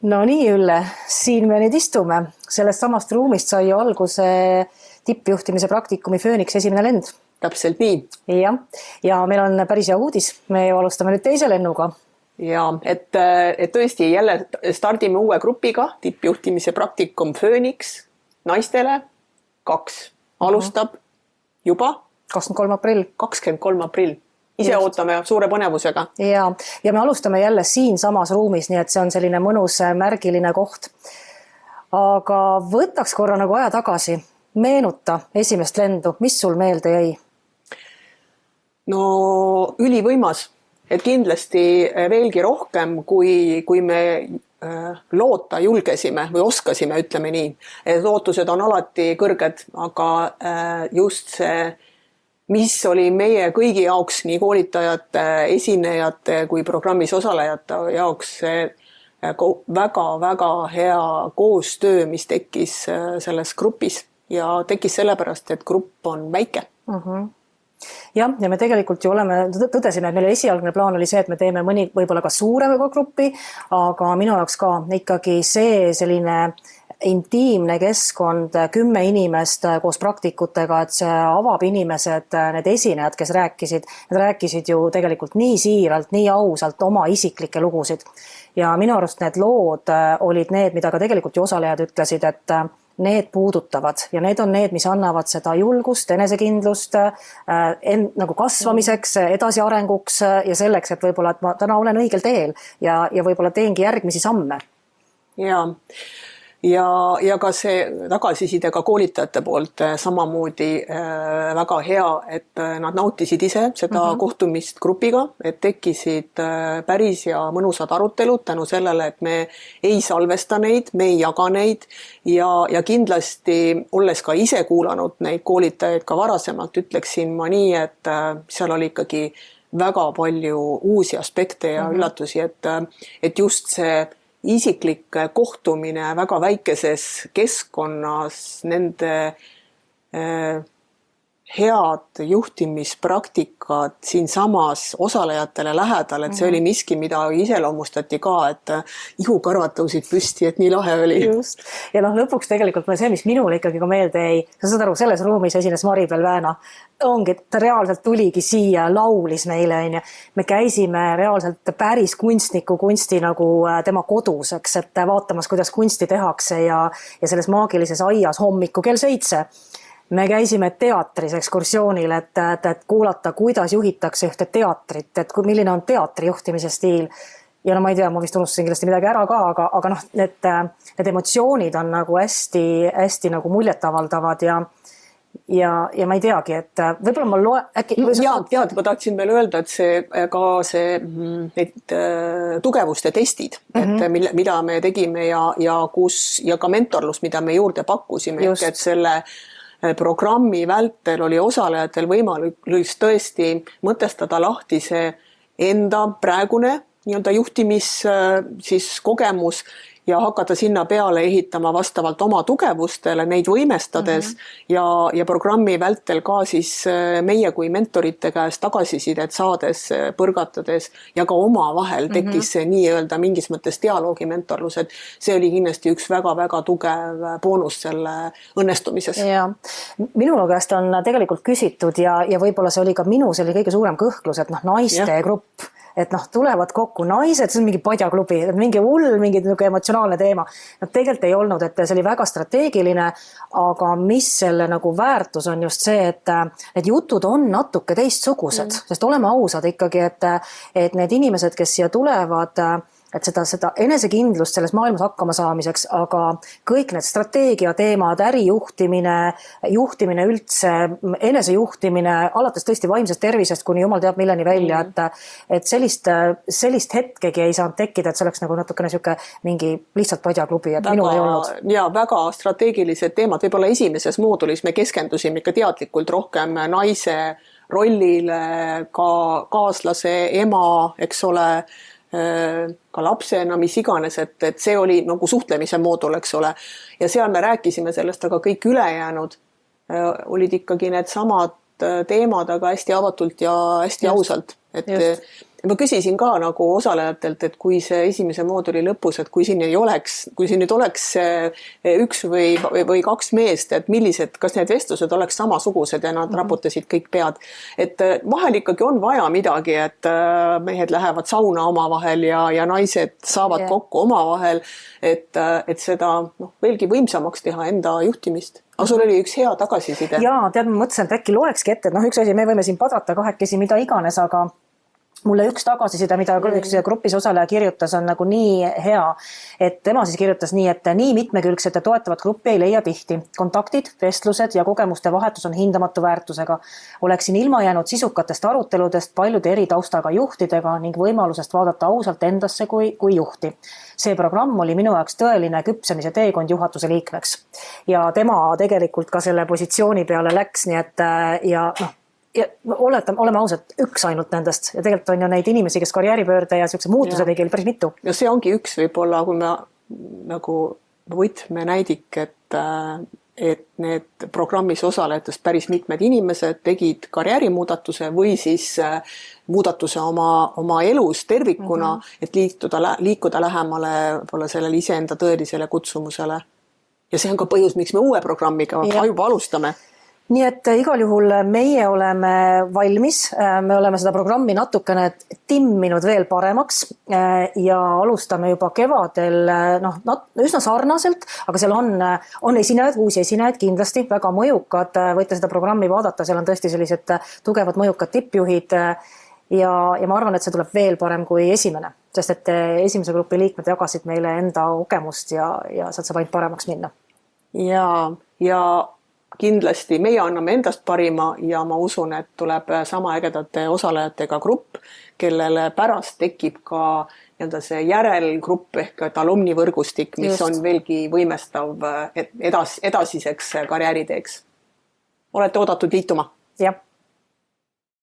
No nii, Ülle, siin me nüüd istume. Sellest samast ruumist sai ju alguse tippjuhtimise praktikumi Phoenix esimene lend. Täpselt nii. Ja meil on päris hea uudis. Me alustame nüüd teise lennuga. Ja, et tõesti jälle stardime uue grupiga, tippjuhtimise praktikum Phoenix naistele 2. Alustab juba 23. aprill. 23. aprill. Ise ootame suure põnevusega. Ja me alustame jälle siin samas ruumis, nii et see on selline mõnus märgiline koht. Aga võtaks korra nagu aja tagasi. Meenuta esimest lendu. Mis sul meelde jäi? No ülivõimas. Et kindlasti veelgi rohkem, kui me loota julgesime või oskasime, ütleme nii. Et lootused on alati kõrged, aga just see, mis oli meie kõigi jaoks, nii koolitajate, esinejate kui programmis osalejate jaoks väga-väga hea koostöö, mis tekkis selles grupis ja tekkis sellepärast, et grupp on väike. Ja me tegelikult ju tõdesime, et meil esialgne plaan oli see, et me teeme mõni võib-olla ka suurema gruppi, aga minu jaoks ka ikkagi see selline intiimne keskkond, 10 inimest koos praktikutega, et see avab inimesed, need esinejad, kes rääkisid ju tegelikult nii siiralt, nii ausalt oma isiklikke lugusid. Ja minu arust need lood olid need, mida ka tegelikult ju osalejad ütlesid, et need puudutavad ja need on need, mis annavad seda julgust, enesekindlust nagu kasvamiseks, edasiarenguks ja selleks, et võib-olla, et ma täna olen õigel teel ja võib-olla teengi järgmisi samme. Ja ka see tagasiside ka koolitajate poolt samamoodi väga hea, et nad nautisid ise seda kohtumist grupiga, et tekkisid päris ja mõnusad arutelud tänu sellele, et me ei salvesta neid, me ei jaga neid ja kindlasti olles ka ise kuulanud neid koolitajaid ka varasemalt, ütleksin ma nii, et seal oli ikkagi väga palju uusi aspekte ja üllatusi, et just see isiklik kohtumine väga väikeses keskkonnas, nende head juhtimispraktikad siin samas osalejatele lähedal, et see oli miski, mida iseloomustati ka, et ihukarvad tõusid püsti, et nii lahe oli. Just. Ja lõpuks tegelikult see, mis minule ikkagi ka meelde jäi, sa saad aru, selles ruumis esines Maribel Vääna, ongi, et ta reaalselt tuligi siia, laulis meile, me käisime reaalselt päris kunstniku kunsti nagu tema kodus, et vaatamas, kuidas kunsti tehakse ja selles maagilises aias hommiku kell 7. Me käisime teatris ekskursioonil, et kuulata, kuidas juhitakse ühte teatrit, et milline on teatri juhtimise stiil. Ja ma ei tea, ma vist unustasin kindlasti midagi ära ka, aga need emotsioonid on nagu hästi nagu muljetavaldavad ja ma ei teagi, et võib-olla ma äkki... Ma tahtsin veel öelda, et need tugevuste testid, et mida me tegime ja ka mentorlus, mida me juurde pakkusime, et selle programmi vältel oli osalejatel võimalus tõesti mõtestada lahti see enda praegune juhtimiskogemus ja hakata sinna peale ehitama vastavalt oma tugevustele, neid võimestades ja programmi vältel ka siis meie kui mentorite käest tagasisidet saades, põrgatades ja ka oma vahel tekkis see nii-öelda mingis mõttes dialoogi mentorlus, et see oli kindlasti üks väga-väga tugev boonus selle õnnestumises. Ja. Minu käest on tegelikult küsitud ja võib-olla see oli ka minu kõige suurem kõhklus, et naiste grupp, et tulevad kokku naised, see on mingi padjaklubi, mingi hull, mingi emotsionaalne teema. Tegelikult ei olnud, et see oli väga strateegiline, aga mis selle nagu väärtus on just see, et jutud on natuke teistsugused, sest oleme ausad ikkagi, et need inimesed, kes siia tulevad, et seda enesekindlust selles maailmas hakkama saamiseks, aga kõik need strateegia teemad, ärijuhtimine üldse, enesejuhtimine, alates tõesti vaimsest tervisest kuni jumal teab milleni välja, et sellist hetkegi ei saanud tekkida, et see oleks nagu natukene siuke mingi lihtsalt padjaklubi, et minul ei olnud. Ja väga strateegilised teemad, võib-olla esimeses moodulis me keskendusime ikka teadlikult rohkem naise rollile, ka kaaslase, ema, eks ole, ka lapsena, mis iganes, et see oli nagu suhtlemise moodul, eks ole. Ja seal me rääkisime sellest, aga kõik ülejäänud olid ikkagi need samad teemad, aga hästi avatult ja hästi ausalt. Et ma küsisin ka nagu osalejatelt, et kui see esimese mooduli lõpus, et kui siin nüüd oleks üks või kaks meest, et millised, kas need vestlused oleks samasugused ja nad raputasid kõik pead. Et vahel ikkagi on vaja midagi, et mehed lähevad sauna omavahel ja naised saavad kokku omavahel, et seda veelgi võimsamaks teha enda juhtimist. Aga sul oli üks hea tagasiside. Jaa, tead, ma mõtlesin, et äkki loekski ette, et üks asi, me võime siin padrata kahekesi mida iganes, aga mulle üks tagasiside, mida üks grupis osaleja kirjutas, on nagu nii hea, et tema siis kirjutas nii, et nii mitmekülgset ja toetavat gruppi ei leia tihti. Kontaktid, vestlused ja kogemuste vahetus on hindamatu väärtusega. Oleksin ilma jäänud sisukatest aruteludest paljude eri taustaga juhtidega ning võimalusest vaadata ausalt endasse kui juhti. See programm oli minu jaoks tõeline küpsemise teekond juhatuse liikmeks. Ja tema tegelikult ka selle positsiooni peale läks, nii et ja oleme ausad, üks ainult nendest ja tegelikult on ju neid inimesi, kes karjääripöörde ja selline muutuse tegi päris mitu. Ja see ongi üks võib-olla, kui me nagu võtmenäidik, et need programmis osalejatest päris mitmed inimesed tegid karjäärimuudatuse või siis muudatuse oma elus tervikuna, et liikuda lähemale võib-olla sellele iseenda tõelisele kutsumusele. Ja see on ka põhjus, miks me uue programmiga juba alustame. Nii et igal juhul meie oleme valmis, me oleme seda programmi natukene timminud veel paremaks ja alustame juba kevadel üsna sarnaselt, aga seal on esinejad, uusi esinejaid kindlasti, väga mõjukad, võite seda programmi vaadata, seal on tõesti sellised tugevad mõjukad tippjuhid ja ma arvan, et see tuleb veel parem kui esimene, sest et esimese grupi liikmed jagasid meile enda kogemust ja sealt saab ainult paremaks minna. Ja kindlasti meie anname endast parima ja ma usun, et tuleb sama ägedate osalejatega grupp, kellele pärast tekib ka see järelgrupp ehk alumnivõrgustik, mis on veelgi võimestav edasiseks karjääriteeks. Olete oodatud liituma? Jah.